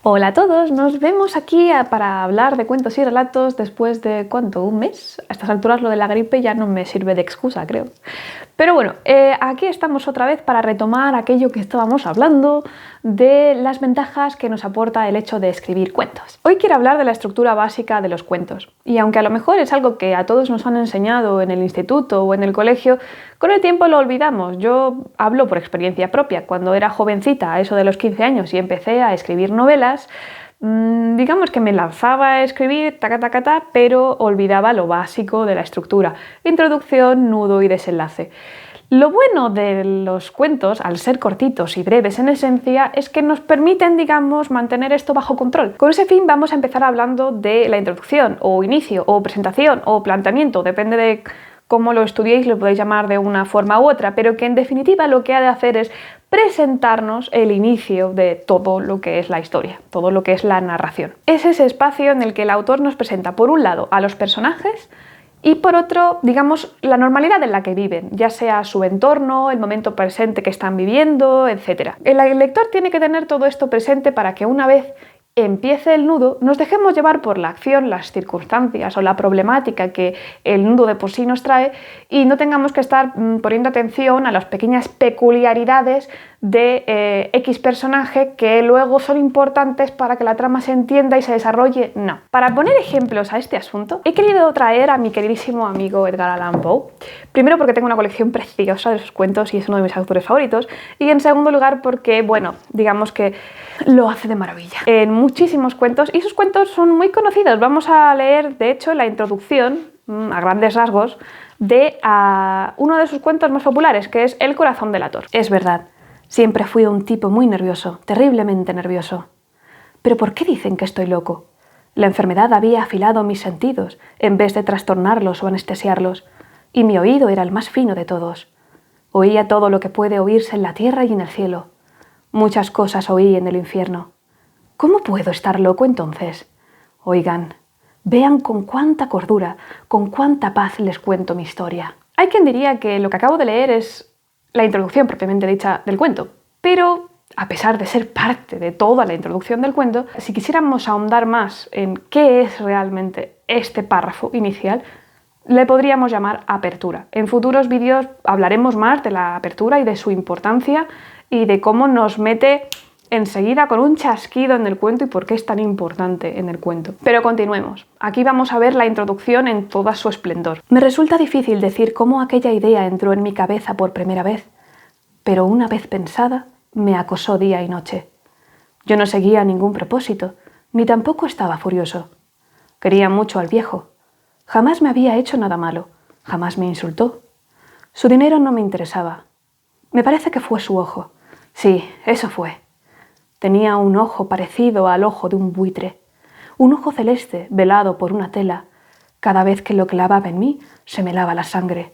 Hola a todos, nos vemos aquí para hablar de cuentos y relatos después de, ¿cuánto? ¿Un mes? A estas alturas lo de la gripe ya no me sirve de excusa, creo. Pero bueno, aquí estamos otra vez para retomar aquello que estábamos hablando de las ventajas que nos aporta el hecho de escribir cuentos. Hoy quiero hablar de la estructura básica de los cuentos. Y aunque a lo mejor es algo que a todos nos han enseñado en el instituto o en el colegio, con el tiempo lo olvidamos. Yo hablo por experiencia propia. Cuando era jovencita, a eso de los 15 años, y empecé a escribir novelas, digamos que me lanzaba a escribir, pero olvidaba lo básico de la estructura: introducción, nudo y desenlace. Lo bueno de los cuentos, al ser cortitos y breves en esencia, es que nos permiten, digamos, mantener esto bajo control. Con ese fin vamos a empezar hablando de la introducción, o inicio, o presentación, o planteamiento, depende de cómo lo estudiéis, lo podéis llamar de una forma u otra, pero que en definitiva lo que ha de hacer es presentarnos el inicio de todo lo que es la historia, todo lo que es la narración. Es ese espacio en el que el autor nos presenta, por un lado, a los personajes, y por otro, digamos, la normalidad en la que viven, ya sea su entorno, el momento presente que están viviendo, etc. El lector tiene que tener todo esto presente para que una vez empiece el nudo, nos dejemos llevar por la acción, las circunstancias o la problemática que el nudo de por sí nos trae y no tengamos que estar poniendo atención a las pequeñas peculiaridades de X personaje que luego son importantes para que la trama se entienda y se desarrolle. No. Para poner ejemplos a este asunto, he querido traer a mi queridísimo amigo Edgar Allan Poe. Primero porque tengo una colección preciosa de sus cuentos y es uno de mis autores favoritos. Y en segundo lugar porque, bueno, digamos que lo hace de maravilla en muchísimos cuentos y sus cuentos son muy conocidos. Vamos a leer, de hecho, la introducción, a grandes rasgos, de uno de sus cuentos más populares, que es El corazón delator. Es verdad, siempre fui un tipo muy nervioso, terriblemente nervioso. ¿Pero por qué dicen que estoy loco? La enfermedad había afilado mis sentidos, en vez de trastornarlos o anestesiarlos, y mi oído era el más fino de todos. Oía todo lo que puede oírse en la tierra y en el cielo. Muchas cosas oí en el infierno. ¿Cómo puedo estar loco entonces? Oigan, vean con cuánta cordura, con cuánta paz les cuento mi historia. Hay quien diría que lo que acabo de leer es la introducción propiamente dicha del cuento, pero a pesar de ser parte de toda la introducción del cuento, si quisiéramos ahondar más en qué es realmente este párrafo inicial, le podríamos llamar apertura. En futuros vídeos hablaremos más de la apertura y de su importancia y de cómo nos mete enseguida con un chasquido en el cuento y por qué es tan importante en el cuento. Pero continuemos. Aquí vamos a ver la introducción en toda su esplendor. Me resulta difícil decir cómo aquella idea entró en mi cabeza por primera vez, pero una vez pensada, me acosó día y noche. Yo no seguía ningún propósito, ni tampoco estaba furioso. Quería mucho al viejo. Jamás me había hecho nada malo, jamás me insultó. Su dinero no me interesaba. Me parece que fue su ojo. Sí, eso fue. Tenía un ojo parecido al ojo de un buitre, un ojo celeste velado por una tela. Cada vez que lo clavaba en mí, se me helaba la sangre.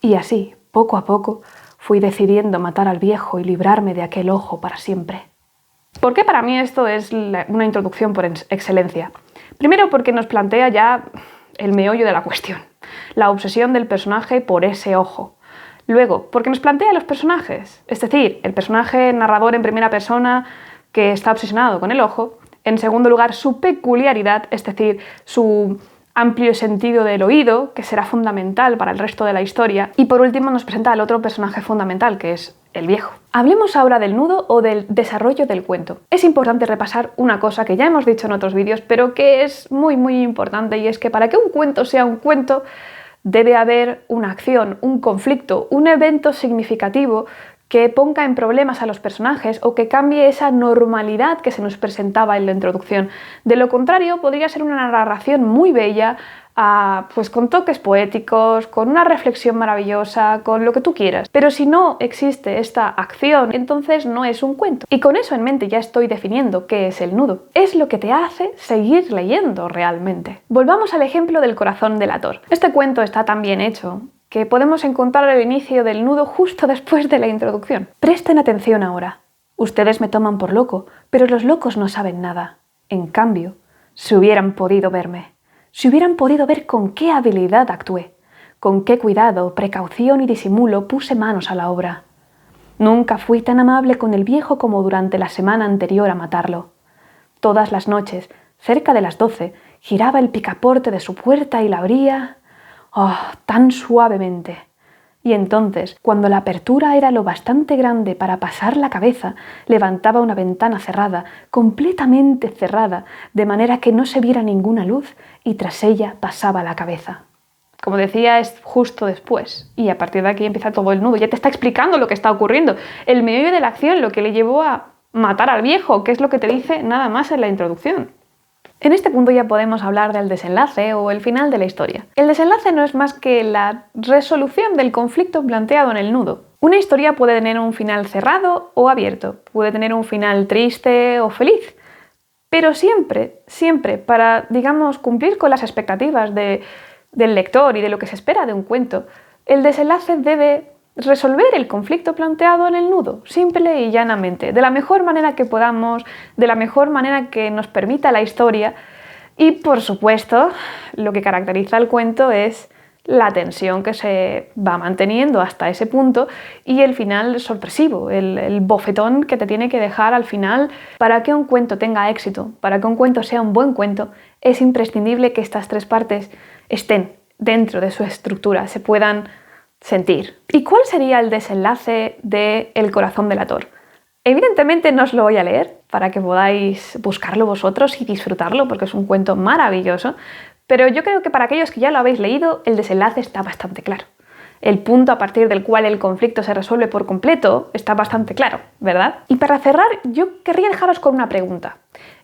Y así, poco a poco, fui decidiendo matar al viejo y librarme de aquel ojo para siempre. ¿Por qué para mí esto es una introducción por excelencia? Primero porque nos plantea ya el meollo de la cuestión, la obsesión del personaje por ese ojo. Luego, porque nos plantea a los personajes, es decir, el personaje narrador en primera persona que está obsesionado con el ojo. En segundo lugar, su peculiaridad, es decir, su amplio sentido del oído, que será fundamental para el resto de la historia. Y por último nos presenta al otro personaje fundamental, que es el viejo. Hablemos ahora del nudo o del desarrollo del cuento. Es importante repasar una cosa que ya hemos dicho en otros vídeos, pero que es muy importante, y es que para que un cuento sea un cuento, debe haber una acción, un conflicto, un evento significativo que ponga en problemas a los personajes o que cambie esa normalidad que se nos presentaba en la introducción. De lo contrario, podría ser una narración muy bella, pues con toques poéticos, con una reflexión maravillosa, con lo que tú quieras. Pero si no existe esta acción, entonces no es un cuento. Y con eso en mente ya estoy definiendo qué es el nudo. Es lo que te hace seguir leyendo realmente. Volvamos al ejemplo del corazón delator. Este cuento está tan bien hecho que podemos encontrar el inicio del nudo justo después de la introducción. Presten atención ahora. Ustedes me toman por loco, pero los locos no saben nada. En cambio, si hubieran podido verme, si hubieran podido ver con qué habilidad actué, con qué cuidado, precaución y disimulo puse manos a la obra. Nunca fui tan amable con el viejo como durante la semana anterior a matarlo. Todas las noches, cerca de las 12, giraba el picaporte de su puerta y la abría, ¡oh!, tan suavemente. Y entonces, cuando la apertura era lo bastante grande para pasar la cabeza, levantaba una ventana cerrada, completamente cerrada, de manera que no se viera ninguna luz, y tras ella pasaba la cabeza. Como decía, es justo después, y a partir de aquí empieza todo el nudo. Ya te está explicando lo que está ocurriendo, el meollo de la acción, lo que le llevó a matar al viejo, que es lo que te dice nada más en la introducción. En este punto ya podemos hablar del desenlace o el final de la historia. El desenlace no es más que la resolución del conflicto planteado en el nudo. Una historia puede tener un final cerrado o abierto, puede tener un final triste o feliz, pero siempre, siempre, para, digamos, cumplir con las expectativas del lector y de lo que se espera de un cuento, el desenlace debe resolver el conflicto planteado en el nudo, simple y llanamente, de la mejor manera que podamos, de la mejor manera que nos permita la historia. Y por supuesto, lo que caracteriza el cuento es la tensión que se va manteniendo hasta ese punto y el final sorpresivo, el bofetón que te tiene que dejar al final. Para que un cuento tenga éxito, para que un cuento sea un buen cuento, es imprescindible que estas tres partes estén dentro de su estructura, se puedan sentir. ¿Y cuál sería el desenlace de El corazón delator? Evidentemente no os lo voy a leer para que podáis buscarlo vosotros y disfrutarlo, porque es un cuento maravilloso, pero yo creo que para aquellos que ya lo habéis leído, el desenlace está bastante claro. El punto a partir del cual el conflicto se resuelve por completo está bastante claro, ¿verdad? Y para cerrar, yo querría dejaros con una pregunta.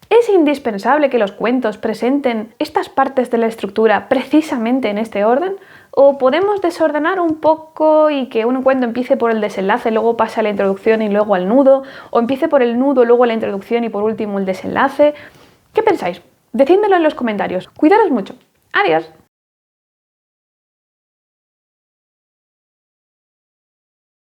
¿Es indispensable que los cuentos presenten estas partes de la estructura precisamente en este orden? ¿O podemos desordenar un poco y que un cuento empiece por el desenlace, luego pase a la introducción y luego al nudo? ¿O empiece por el nudo, luego la introducción y por último el desenlace? ¿Qué pensáis? Decídmelo en los comentarios. Cuidaros mucho. Adiós.